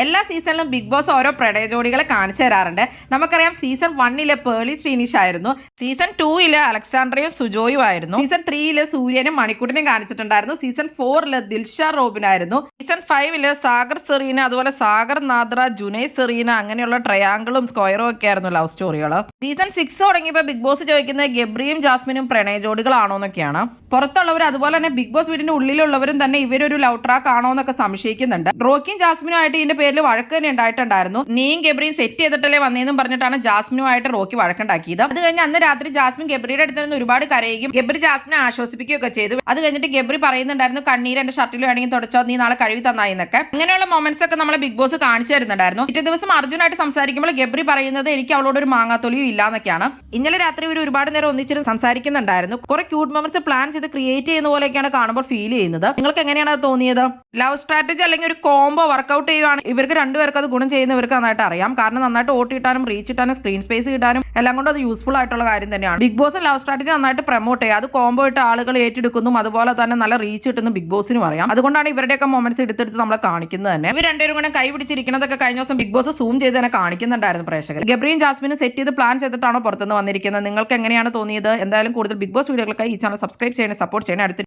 എല്ലാ സീസണിലും big boss ഓരോ പ്രണയ ജോഡികളെ കാണിച്ചു തരാറുണ്ട്. നമുക്കറിയാം സീസൺ 1 പേർലി ശ്രീനിഷ് ആയിരുന്നു, സീസൺ 2 അലക്സാണ്ട്രയും സുജോയും ആയിരുന്നു, സീസൺ 3 സൂര്യനും മണിക്കൂട്ടിനും കാണിച്ചിട്ടുണ്ടായിരുന്നു, സീസൺ 4 ദിൽഷ റോബിൻ ആയിരുന്നു, സീസൺ 5 സാഗർ സെറീന, അതുപോലെ സാഗർ നാദ്ര, ജുനൈ സെറീന, അങ്ങനെയുള്ള ട്രയാങ്കിളും സ്ക്വയറും ഒക്കെ ആയിരുന്നു ലവ് സ്റ്റോറികൾ. സീസൺ 6 തുടങ്ങിയപ്പോൾ ബിഗ് ബോസ് ചോദിക്കുന്നത് ഗബ്രിയും ജാസ്മിനും പ്രണയ ജോഡികളാണോ എന്നൊക്കെയാണ്. പുറത്തുള്ളവർ അതുപോലെ തന്നെ ബിഗ് ബോസ് വീടിന്റെ ഉള്ളിലുള്ളവരും തന്നെ ഇവരൊരു ലവ് ട്രാക്ക് ആണോ എന്നൊക്കെ സംശയിക്കുന്നുണ്ട്. റോക്കിയും ജാസ്മിനും ആയിട്ട് ഇതിന്റെ പേരിൽ വഴക്ക് തന്നെ ഉണ്ടായിട്ടുണ്ടായിരുന്നു. നീയും ഗബ്രിയും സെറ്റ് ചെയ്തിട്ടല്ലേ വന്നേന്നും പറഞ്ഞിട്ടാണ് ജാസ്മിനുമായിട്ട് റോക്കി വഴക്കുണ്ടാക്കിയത്. അത് കഴിഞ്ഞ് അന്ന് രാത്രി ജാസ്മിൻ ഗബ്രിയുടെ അടുത്ത് നിന്ന് ഒരുപാട് കരയുകയും ഗബ്രി ജാസ്മിനെ ആശ്വസിപ്പിക്കുകയൊക്കെ ചെയ്തു. അത് കഴിഞ്ഞിട്ട് ഗബ്രി പറയുന്നുണ്ടായിരുന്നു, കണ്ണീര് എന്റെ ഷർട്ടിൽ വേണമെങ്കിൽ തുടച്ചോ, നീ നാളെ കഴുകി തന്നായി എന്നൊക്കെ. അങ്ങനെയുള്ള മൊമെന്റ്സ് ഒക്കെ നമ്മളെ ബിഗ് ബോസ് കാണിച്ചു തരുന്നുണ്ടായിരുന്നു. പിറ്റേ ദിവസം അർജുനായിട്ട് സംസാരിക്കുമ്പോൾ ഗബ്രി പറയുന്നത് എനിക്ക് അവളോട് ഒരു മാങ്ങാത്തൊലിയും ഇല്ലാന്നൊക്കെയാണ്. ഇന്നലെ രാത്രി ഇവർ ഒരുപാട് നേരം ഒന്നിച്ചിട്ട് സംസാരിക്കുന്നുണ്ടായിരുന്നു. കുറെ ക്യൂട്ട് മൊമെന്റ്സ് പ്ലാൻ ചെയ്ത് ക്രിയേറ്റ് ചെയ്യുന്ന പോലെയൊക്കെയാണ് കാണുമ്പോൾ ഫീൽ ചെയ്യുന്നത്. നിങ്ങൾക്ക് എങ്ങനെയാണ് അത് തോന്നിയത്? ലവ് സ്ട്രാറ്റജി അല്ലെങ്കിൽ ഒരു കോംബോ വർക്കൗട്ട് ചെയ്യുകയാണ് ഇവർക്ക് രണ്ടുപേർക്ക് അത് ഗുണം ചെയ്യുന്നവർക്ക് നന്നായിട്ട് അറിയാം. കാരണം നന്നായിട്ട് വോട്ട് കിട്ടാനും റീച്ച് കിട്ടാനും സ്ക്രീൻ സ്പേസ് കിട്ടാനും എല്ലാം കൊണ്ടും അത് യൂസ്ഫുൾ ആയിട്ടുള്ള കാര്യം തന്നെയാണ്. ബിഗ് ബോസ് ലവ് സ്ട്രാറ്റജി നന്നായിട്ട് പ്രൊമോട്ട് ചെയ്യുക, അത് കോംബോ ഇട്ട് ആളുകൾ ഏറ്റെടുക്കുന്നു, അതുപോലെ തന്നെ നല്ല റീച്ച് കിട്ടുന്നു ബിഗ് ബോസിനും അറിയാം. അതുകൊണ്ടാണ് ഇവരുടെയൊക്കെ മൊമെന്റ്സ് എടുത്തെടുത്ത് നമ്മളെ കാണിക്കുന്നത് തന്നെ. ഇവർ രണ്ടുപേരും കൂടെ കൈ പിടിച്ചിരിക്കുന്നതൊക്കെ കഴിഞ്ഞ ദിവസം ബിഗ് ബോസ് സൂം ചെയ്ത് തന്നെ കാണിക്കുന്നുണ്ടായിരുന്നു പ്രേക്ഷകർ. ഗബ്രിയും ജാസ്മിനും സെറ്റ് ചെയ്ത് പ്ലാൻ ചെയ്തിട്ടാണോ പുറത്തുനിന്ന് വന്നിരിക്കുന്നത്? നിങ്ങൾക്ക് എങ്ങനെയാണ് തോന്നിയത്? എന്തായാലും കൂടുതൽ ബിഗ് ബോസ് വീഡിയോകൾക്കായി ഈ ചാനൽ സബ്സ്ക്രൈബ് ചെയ്യണേ, സപ്പോർട്ട് ചെയ്യണേ. അടുത്ത